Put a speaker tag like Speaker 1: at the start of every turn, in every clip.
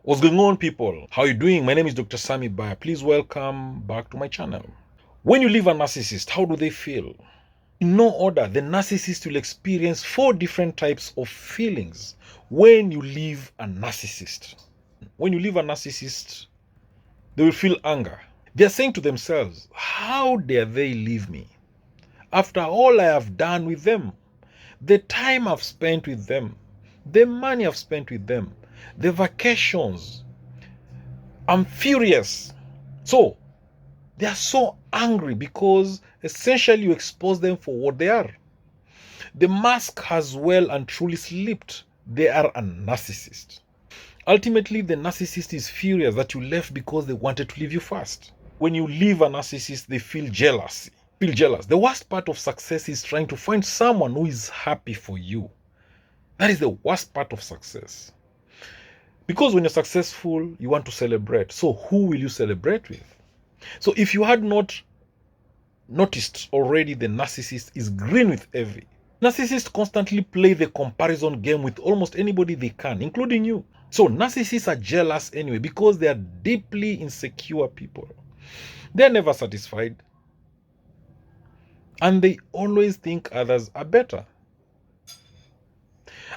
Speaker 1: What's going on, people? How are you doing? My name is Dr. Sami Baya. Please welcome back to my channel. When you leave a narcissist, how do they feel? In no order, the narcissist will experience 4 different types of feelings when you leave a narcissist. When you leave a narcissist, they will feel anger. They are saying to themselves, how dare they leave me? After all I have done with them, the time I've spent with them, the money I've spent with them, the vacations, I'm furious. So they are so angry because essentially you expose them for what they are. The mask has well and truly slipped. They are a narcissist. Ultimately, the narcissist is furious that you left because they wanted to leave you first. When you leave a narcissist, they feel jealous. The worst part of success is trying to find someone who is happy for you. That is the worst part of success. Because when you're successful, you want to celebrate. So who will you celebrate with? So if you had not noticed already, the narcissist is green with envy. Narcissists constantly play the comparison game with almost anybody they can, including you. So narcissists are jealous anyway because they are deeply insecure people. They're never satisfied. And they always think others are better.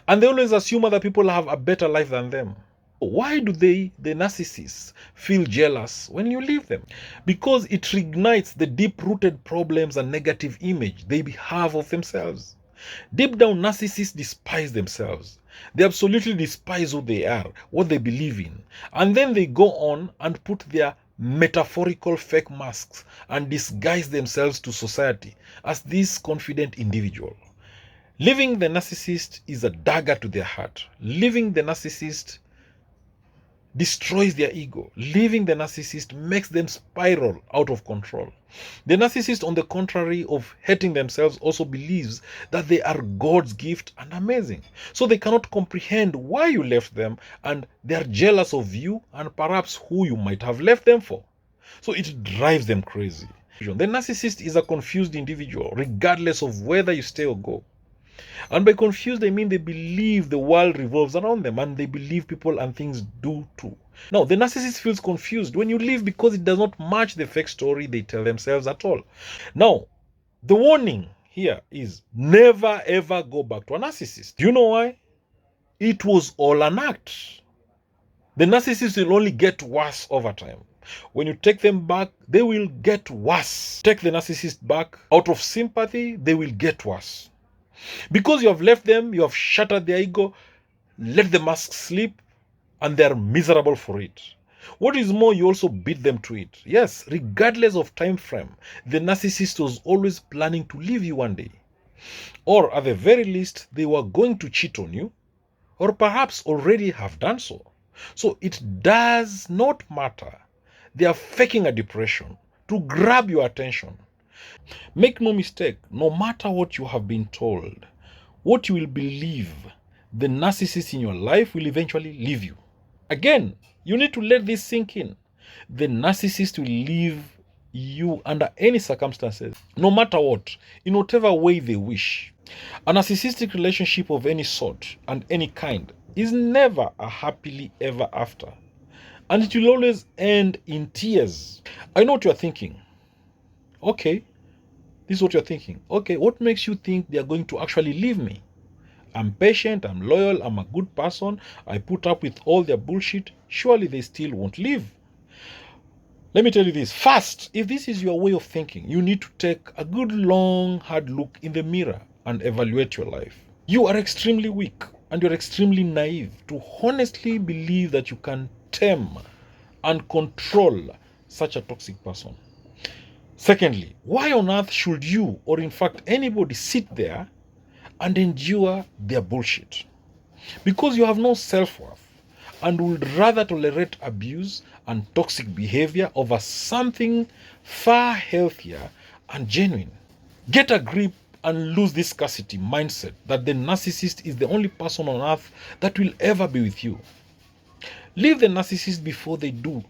Speaker 1: And they always assume other people have a better life than them. Why do the narcissists, feel jealous when you leave them? Because it reignites the deep-rooted problems and negative image they have of themselves. Deep down, narcissists despise themselves. They absolutely despise who they are, what they believe in. And then they go on and put their metaphorical fake masks and disguise themselves to society as this confident individual. Leaving the narcissist is a dagger to their heart. Leaving the narcissist destroys their ego. Leaving the narcissist makes them spiral out of control. The narcissist, on the contrary of hating themselves, also believes that they are God's gift and amazing. So they cannot comprehend why you left them, and they are jealous of you and perhaps who you might have left them for. So it drives them crazy. The narcissist is a confused individual, regardless of whether you stay or go. And by confused, I mean they believe the world revolves around them, and they believe people and things do too. Now, the narcissist feels confused when you leave because it does not match the fake story they tell themselves at all. Now, the warning here is never ever go back to a narcissist. Do you know why? It was all an act. The narcissist will only get worse over time. When you take them back, they will get worse. Take the narcissist back out of sympathy, they will get worse. Because you have left them, you have shattered their ego, let the mask slip, and they are miserable for it. What is more, you also beat them to it. Yes, regardless of time frame, the narcissist was always planning to leave you one day. Or at the very least, they were going to cheat on you, or perhaps already have done so. So it does not matter. They are faking a depression to grab your attention. Make no mistake, no matter what you have been told, what you will believe, the narcissist in your life will eventually leave you. Again, you need to let this sink in. The narcissist will leave you under any circumstances, no matter what, in whatever way they wish. A narcissistic relationship of any sort and any kind is never a happily ever after. And it will always end in tears. I know what you're thinking. Okay, this is what you're thinking. Okay, what makes you think they are going to actually leave me? I'm patient, I'm loyal, I'm a good person, I put up with all their bullshit. Surely they still won't leave. Let me tell you this. First, if this is your way of thinking, you need to take a good long hard look in the mirror and evaluate your life. You are extremely weak and you're extremely naive to honestly believe that you can tame and control such a toxic person. Secondly, why on earth should you, or in fact anybody, sit there and endure their bullshit? Because you have no self-worth and would rather tolerate abuse and toxic behavior over something far healthier and genuine. Get a grip and lose this scarcity mindset that the narcissist is the only person on earth that will ever be with you. Leave the narcissist before they do,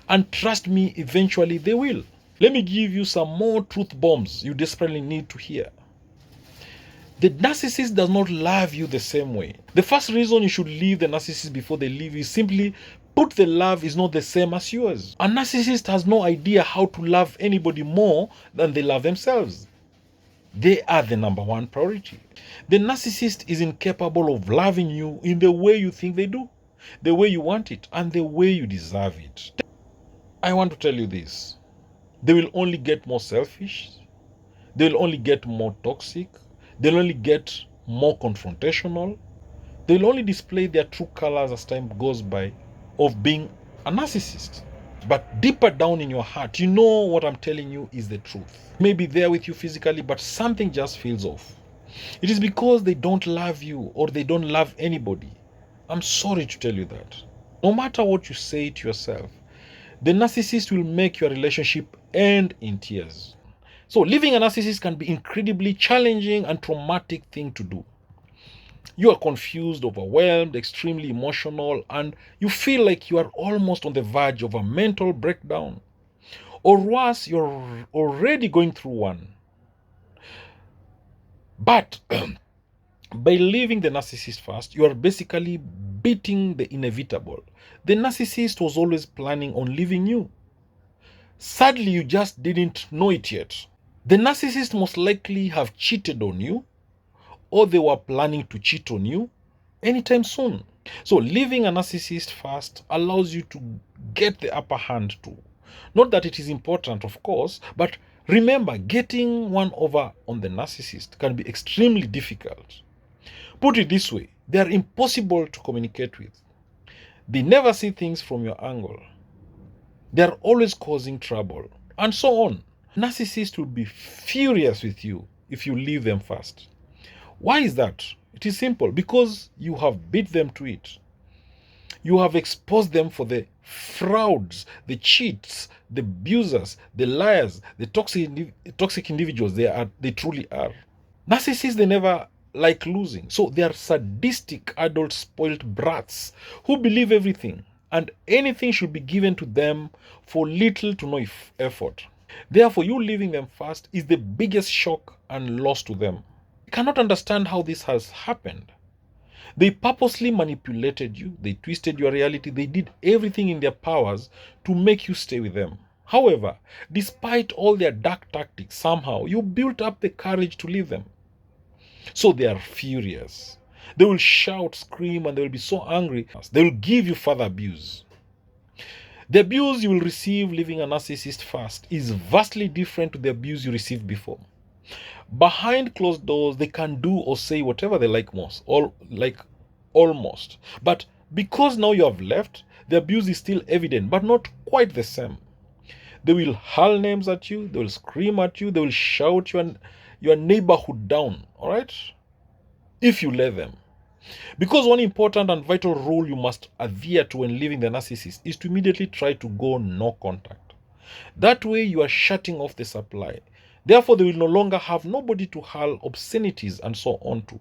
Speaker 1: and trust me, eventually they will. Let me give you some more truth bombs you desperately need to hear. The narcissist does not love you the same way. The first reason you should leave the narcissist before they leave is simply But the love is not the same as yours. A narcissist has no idea how to love anybody more than they love themselves. They are the number one priority. The narcissist is incapable of loving you in the way you think they do, the way you want it, and the way you deserve it. I want to tell you this. They will only get more selfish. They will only get more toxic. They'll only get more confrontational. They'll only display their true colors as time goes by of being a narcissist. But deeper down in your heart, you know what I'm telling you is the truth. Maybe they're with you physically, but something just feels off. It is because they don't love you or they don't love anybody. I'm sorry to tell you that. No matter what you say to yourself, the narcissist will make your relationship end in tears. So leaving a narcissist can be incredibly challenging and traumatic thing to do. You are confused, overwhelmed, extremely emotional, and you feel like you are almost on the verge of a mental breakdown. Or worse, you're already going through one. But by leaving the narcissist first, you are basically beating the inevitable. The narcissist was always planning on leaving you. Sadly, you just didn't know it yet. The narcissist most likely have cheated on you, or they were planning to cheat on you anytime soon. So leaving a narcissist first allows you to get the upper hand too. Not that it is important, of course, but remember, getting one over on the narcissist can be extremely difficult. Put it this way, they are impossible to communicate with. They never see things from your angle. They are always causing trouble, and so on. Narcissists will be furious with you if you leave them first. Why is that? It is simple. Because you have beat them to it. You have exposed them for the frauds, the cheats, the abusers, the liars, the toxic individuals they truly are. Narcissists, they never like losing. So they are sadistic, adult, spoiled brats who believe everything and anything should be given to them for little to no effort. Therefore, you leaving them first is the biggest shock and loss to them. You cannot understand how this has happened. They purposely manipulated you, they twisted your reality, they did everything in their powers to make you stay with them. However, despite all their dark tactics, somehow you built up the courage to leave them. So they are furious. They will shout, scream, and they will be so angry. They will give you further abuse. The abuse you will receive leaving a narcissist first is vastly different to the abuse you received before. Behind closed doors, they can do or say whatever they like most, almost. But because now you have left, the abuse is still evident, but not quite the same. They will hurl names at you, they will scream at you, they will shout your neighborhood down, all right? If you let them. Because one important and vital rule you must adhere to when leaving the narcissist is to immediately try to go no contact. That way you are shutting off the supply. Therefore, they will no longer have nobody to hurl obscenities and so on to.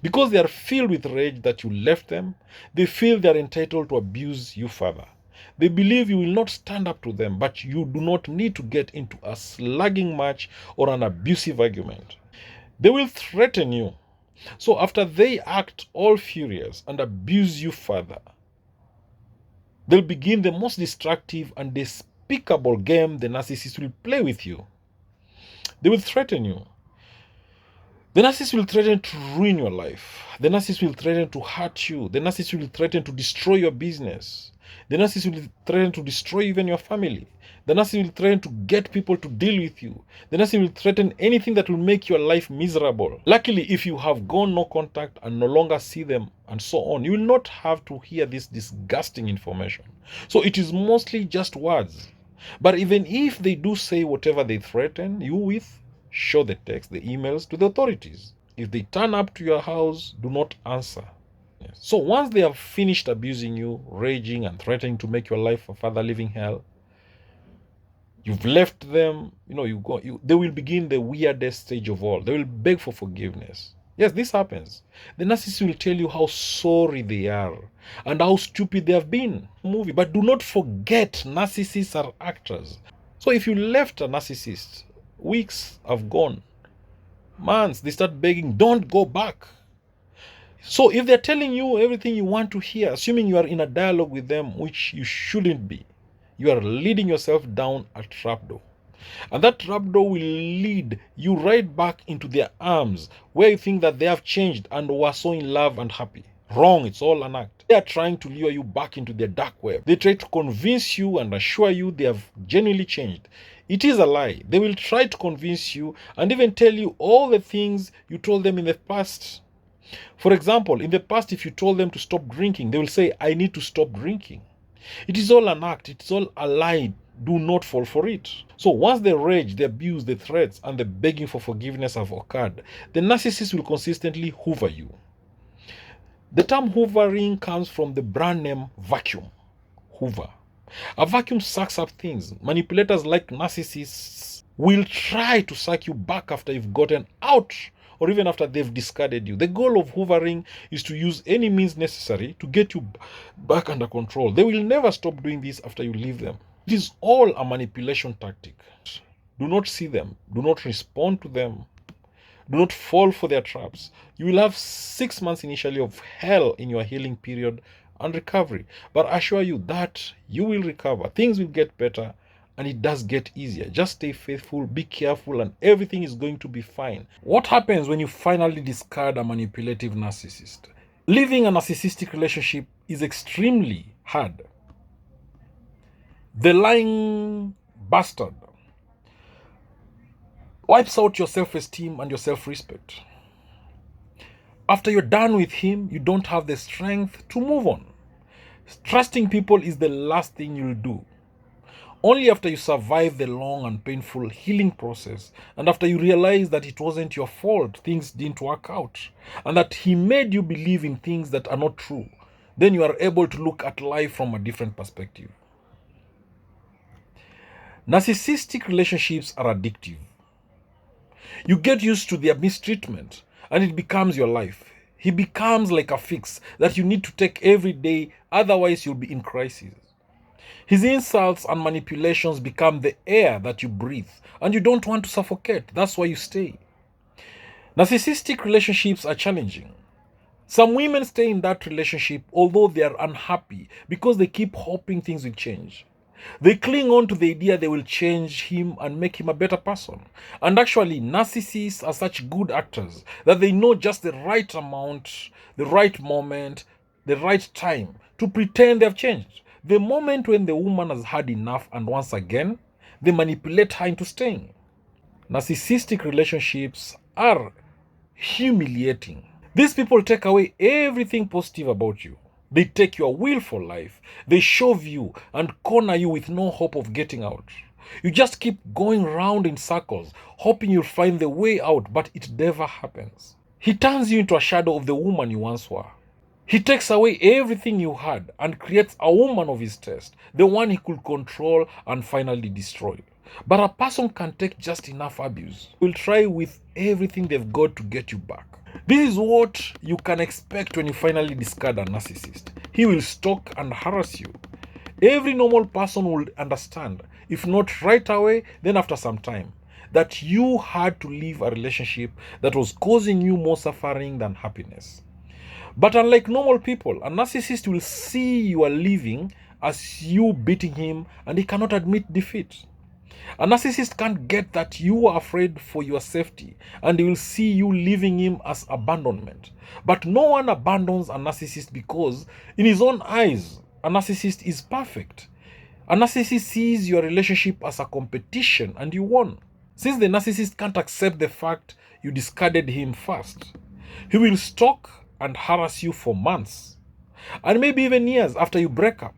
Speaker 1: Because they are filled with rage that you left them, they feel they are entitled to abuse you further. They believe you will not stand up to them, but you do not need to get into a slugging match or an abusive argument. They will threaten you. So after they act all furious and abuse you further, they'll begin the most destructive and despicable game the narcissist will play with you. They will threaten you. The narcissist will threaten to ruin your life. The narcissist will threaten to hurt you. The narcissist will threaten to destroy your business. The narcissist will threaten to destroy even your family. The narcissist will threaten to get people to deal with you. The narcissist will threaten anything that will make your life miserable. Luckily, if you have gone no contact and no longer see them and so on, you will not have to hear this disgusting information. So it is mostly just words. But even if they do say whatever they threaten you with, show the text, the emails to the authorities. If they turn up to your house, do not answer. Yes. So once they have finished abusing you, raging and threatening to make your life a further living hell, you've left them, they will begin the weirdest stage of all. They will beg for forgiveness. Yes, this happens. The narcissist will tell you how sorry they are and how stupid they have been. But do not forget, narcissists are actors. So if you left a narcissist, weeks have gone, months, they start begging, don't go back. So if they're telling you everything you want to hear, assuming you are in a dialogue with them, which you shouldn't be, you are leading yourself down a trapdoor. And that trapdoor will lead you right back into their arms, where you think that they have changed and were so in love and happy. Wrong, it's all an act. They are trying to lure you back into their dark web. They try to convince you and assure you they have genuinely changed. It is a lie. They will try to convince you and even tell you all the things you told them in the past. For example, in the past, if you told them to stop drinking, they will say, I need to stop drinking. It is all an act. It's all a lie. Do not fall for it. So once the rage, the abuse, the threats, and the begging for forgiveness have occurred, the narcissist will consistently hoover you. The term hoovering comes from the brand name vacuum. Hoover. A vacuum sucks up things. Manipulators like narcissists will try to suck you back after you've gotten out, or even after they've discarded you. The goal of hoovering is to use any means necessary to get you back under control. They will never stop doing this after you leave them. It is all a manipulation tactic. Do not see them. Do not respond to them. Do not fall for their traps. You will have 6 months initially of hell in your healing period and recovery. But I assure you that you will recover. Things will get better, and it does get easier. Just stay faithful, be careful, and everything is going to be fine. What happens when you finally discard a manipulative narcissist? Living a narcissistic relationship is extremely hard. The lying bastard wipes out your self-esteem and your self-respect. After you're done with him, you don't have the strength to move on. Trusting people is the last thing you'll do. Only after you survive the long and painful healing process, and after you realize that it wasn't your fault, things didn't work out, and that he made you believe in things that are not true, then you are able to look at life from a different perspective. Narcissistic relationships are addictive. You get used to their mistreatment, and it becomes your life. He becomes like a fix that you need to take every day, otherwise you'll be in crisis. His insults and manipulations become the air that you breathe, and you don't want to suffocate. That's why you stay. Narcissistic relationships are challenging. Some women stay in that relationship although they are unhappy because they keep hoping things will change. They cling on to the idea they will change him and make him a better person. And actually, narcissists are such good actors that they know just the right amount, the right moment, the right time to pretend they have changed. The moment when the woman has had enough and once again, they manipulate her into staying. Narcissistic relationships are humiliating. These people take away everything positive about you. They take your will for life. They shove you and corner you with no hope of getting out. You just keep going round in circles, hoping you'll find the way out, but it never happens. He turns you into a shadow of the woman you once were. He takes away everything you had and creates a woman of his taste, the one he could control and finally destroy. But a person can take just enough abuse. Will try with everything they've got to get you back. This is what you can expect when you finally discard a narcissist. He will stalk and harass you. Every normal person will understand, if not right away, then after some time, that you had to leave a relationship that was causing you more suffering than happiness. But unlike normal people, a narcissist will see you are leaving as you beating him, and he cannot admit defeat. A narcissist can't get that you are afraid for your safety, and he will see you leaving him as abandonment. But no one abandons a narcissist because, in his own eyes, a narcissist is perfect. A narcissist sees your relationship as a competition and you won. Since the narcissist can't accept the fact you discarded him first, he will stalk and harass you for months, and maybe even years after you break up.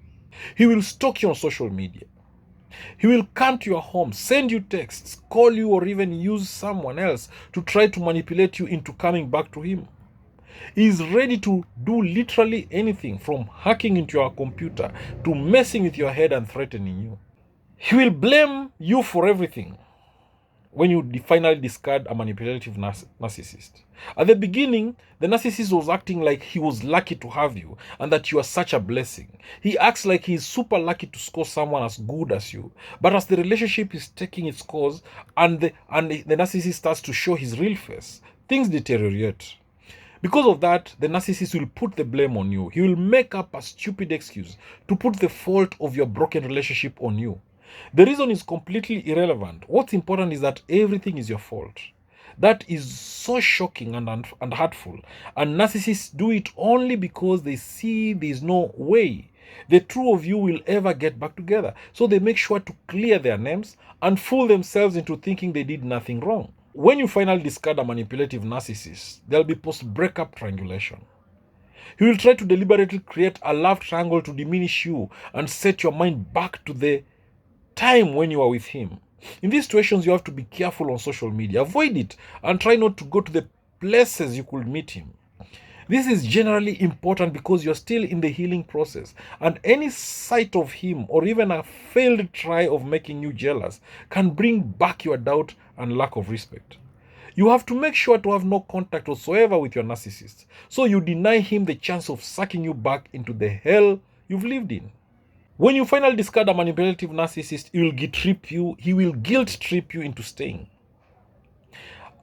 Speaker 1: He will stalk you on social media. He will come to your home, send you texts, call you, or even use someone else to try to manipulate you into coming back to him. He is ready to do literally anything, from hacking into your computer to messing with your head and threatening you. He will blame you for everything when you finally discard a manipulative narcissist. At the beginning, the narcissist was acting like he was lucky to have you and that you are such a blessing. He acts like he is super lucky to score someone as good as you. But as the relationship is taking its course and the narcissist starts to show his real face, things deteriorate. Because of that, the narcissist will put the blame on you. He will make up a stupid excuse to put the fault of your broken relationship on you. The reason is completely irrelevant. What's important is that everything is your fault. That is so shocking and hurtful. And narcissists do it only because they see there's no way the two of you will ever get back together. So they make sure to clear their names and fool themselves into thinking they did nothing wrong. When you finally discard a manipulative narcissist, there'll be post-breakup triangulation. He will try to deliberately create a love triangle to diminish you and set your mind back to the time when you are with him. In these situations, you have to be careful on social media. Avoid it and try not to go to the places you could meet him. This is generally important because you're still in the healing process, and any sight of him or even a failed try of making you jealous can bring back your doubt and lack of respect. You have to make sure to have no contact whatsoever with your narcissist, so you deny him the chance of sucking you back into the hell you've lived in. When you finally discard a manipulative narcissist, he will guilt trip you into staying.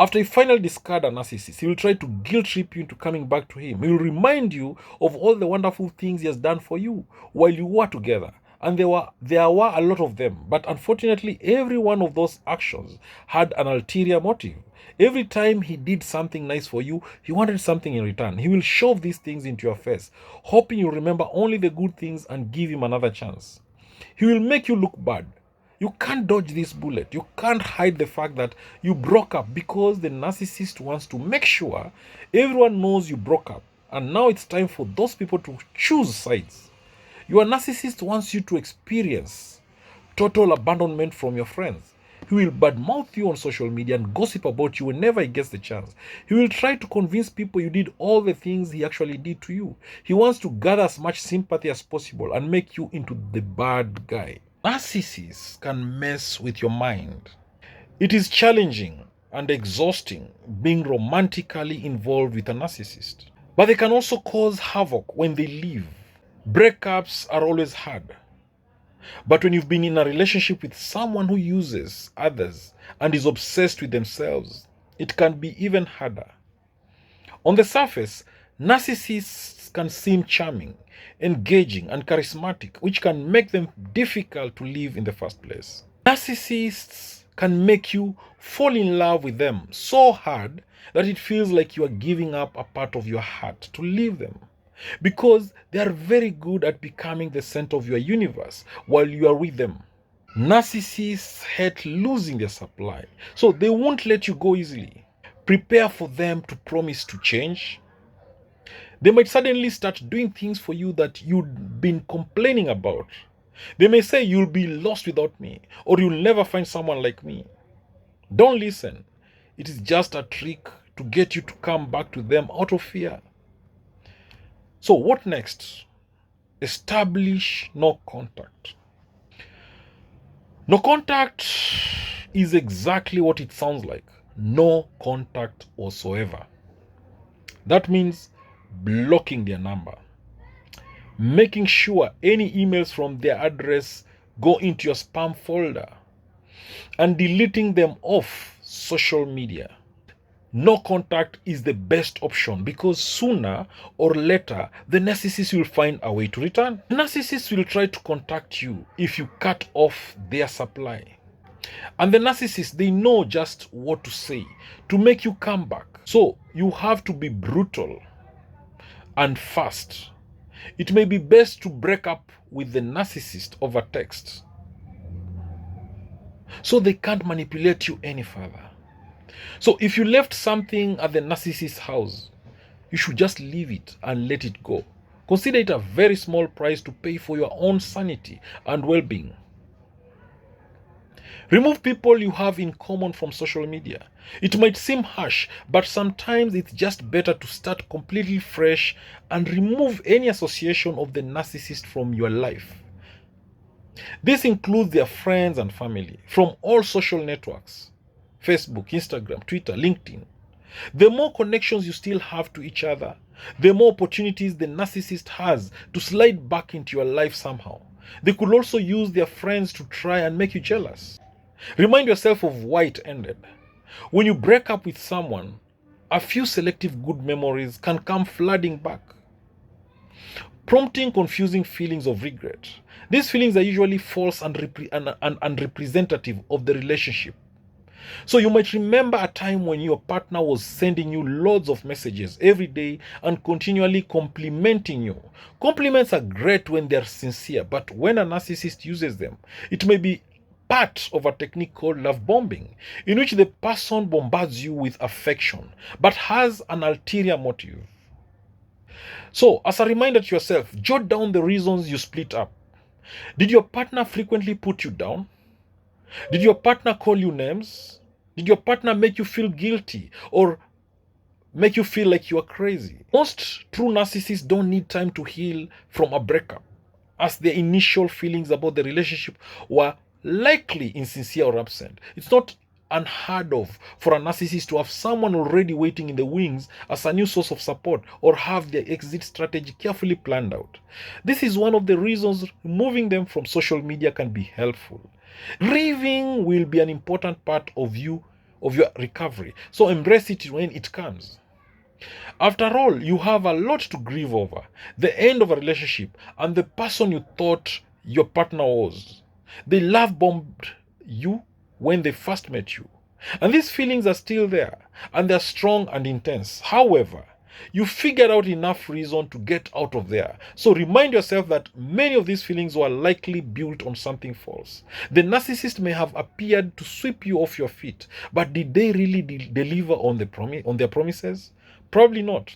Speaker 1: After you finally discard a narcissist, he will try to guilt trip you into coming back to him. He will remind you of all the wonderful things he has done for you while you were together. And there were a lot of them. But unfortunately, every one of those actions had an ulterior motive. Every time he did something nice for you, he wanted something in return. He will shove these things into your face, hoping you remember only the good things and give him another chance. He will make you look bad. You can't dodge this bullet. You can't hide the fact that you broke up, because the narcissist wants to make sure everyone knows you broke up. And now it's time for those people to choose sides. Your narcissist wants you to experience total abandonment from your friends. He will badmouth you on social media and gossip about you whenever he gets the chance. He will try to convince people you did all the things he actually did to you. He wants to gather as much sympathy as possible and make you into the bad guy. Narcissists can mess with your mind. It is challenging and exhausting being romantically involved with a narcissist. But they can also cause havoc when they leave. Breakups are always hard. But when you've been in a relationship with someone who uses others and is obsessed with themselves, it can be even harder. On the surface, narcissists can seem charming, engaging, and charismatic, which can make them difficult to leave in the first place. Narcissists can make you fall in love with them so hard that it feels like you are giving up a part of your heart to leave them, because they are very good at becoming the center of your universe while you are with them. Narcissists hate losing their supply, so they won't let you go easily. Prepare for them to promise to change. They might suddenly start doing things for you that you've been complaining about. They may say, "You'll be lost without me," or "You'll never find someone like me." Don't listen. It is just a trick to get you to come back to them out of fear. So what next? Establish no contact. No contact is exactly what it sounds like. No contact whatsoever. That means blocking their number, making sure any emails from their address go into your spam folder, and deleting them off social media. No contact is the best option, because sooner or later the narcissist will find a way to return. Narcissists will try to contact you if you cut off their supply. And the narcissists, they know just what to say to make you come back. So you have to be brutal and fast. It may be best to break up with the narcissist over text, so they can't manipulate you any further. So if you left something at the narcissist's house, you should just leave it and let it go. Consider it a very small price to pay for your own sanity and well-being. Remove people you have in common from social media. It might seem harsh, but sometimes it's just better to start completely fresh and remove any association of the narcissist from your life. This includes their friends and family from all social networks: Facebook, Instagram, Twitter, LinkedIn. The more connections you still have to each other, the more opportunities the narcissist has to slide back into your life somehow. They could also use their friends to try and make you jealous. Remind yourself of why it ended. When you break up with someone, a few selective good memories can come flooding back, prompting confusing feelings of regret. These feelings are usually false and unrepresentative of the relationship. So you might remember a time when your partner was sending you loads of messages every day and continually complimenting you. Compliments are great when they're sincere, but when a narcissist uses them, it may be part of a technique called love bombing, in which the person bombards you with affection, but has an ulterior motive. So, as a reminder to yourself, jot down the reasons you split up. Did your partner frequently put you down? Did your partner call you names? Did your partner make you feel guilty or make you feel like you are crazy? Most true narcissists don't need time to heal from a breakup, as their initial feelings about the relationship were likely insincere or absent. It's not unheard of for a narcissist to have someone already waiting in the wings as a new source of support or have their exit strategy carefully planned out. This is one of the reasons removing them from social media can be helpful. Grieving will be an important part of your recovery, so embrace it when it comes. After all, you have a lot to grieve over: the end of a relationship and the person you thought your partner was. They love bombed you when they first met you, and these feelings are still there, and they're strong and intense. However, you figured out enough reason to get out of there. So remind yourself that many of these feelings were likely built on something false. The narcissist may have appeared to sweep you off your feet, but did they really deliver on their promises? Probably not.